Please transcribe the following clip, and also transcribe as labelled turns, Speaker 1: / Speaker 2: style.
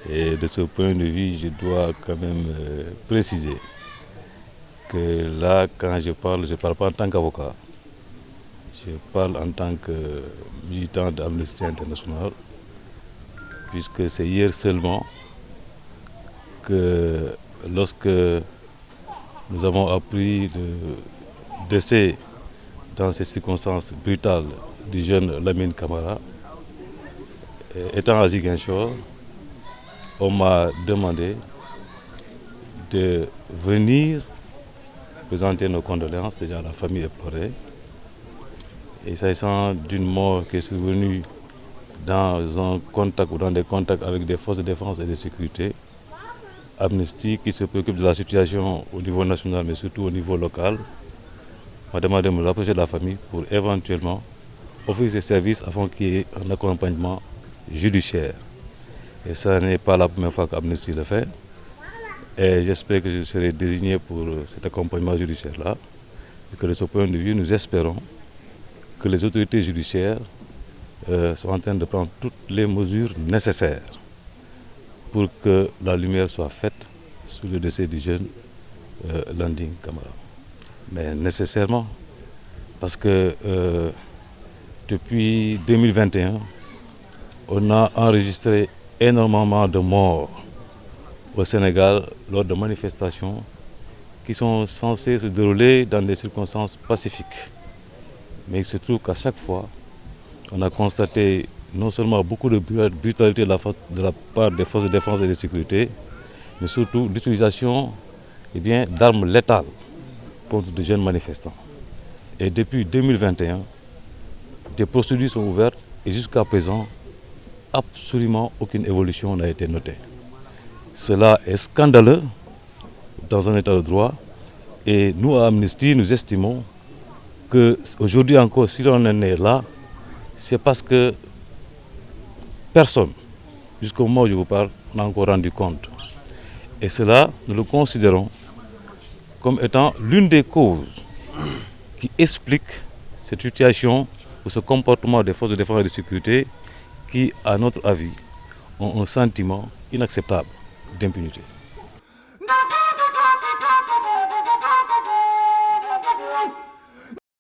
Speaker 1: Et de ce point de vue, je dois quand même préciser que là, quand je parle pas en tant qu'avocat. Je parle en tant que militant d'Amnesty International, puisque c'est hier seulement que lorsque nous avons appris le décès dans ces circonstances brutales du jeune Lamine Camara, étant à Ziguinchor, on m'a demandé de venir présenter nos condoléances déjà à la famille éplorée. Et s'agissant d'une mort qui est survenue dans un contact ou dans des contacts avec des forces de défense et de sécurité, Amnesty, qui se préoccupe de la situation au niveau national mais surtout au niveau local, m'a demandé de me rapprocher de la famille pour éventuellement offrir ses services afin qu'il y ait un accompagnement judiciaire. Et ça n'est pas la première fois qu'Amnesty le fait. Et j'espère que je serai désigné pour cet accompagnement judiciaire-là. Et que de ce point de vue, nous espérons que les autorités judiciaires sont en train de prendre toutes les mesures nécessaires pour que la lumière soit faite sur le décès du jeune Landing Camara. Mais nécessairement, parce que depuis 2021, on a enregistré énormément de morts au Sénégal lors de manifestations qui sont censées se dérouler dans des circonstances pacifiques. Mais il se trouve qu'à chaque fois, on a constaté non seulement beaucoup de brutalité de la part des forces de défense et de sécurité, mais surtout l'utilisation d'armes létales contre de jeunes manifestants. Et depuis 2021, des procédures sont ouvertes et jusqu'à présent, absolument aucune évolution n'a été notée. Cela est scandaleux dans un état de droit et nous à Amnesty, nous estimons qu'aujourd'hui encore, si l'on en est là, c'est parce que personne, jusqu'au moment où je vous parle, n'a encore rendu compte. Et cela, nous le considérons comme étant l'une des causes qui explique cette situation ou ce comportement des forces de défense et de sécurité qui, à notre avis, ont un sentiment inacceptable d'impunité.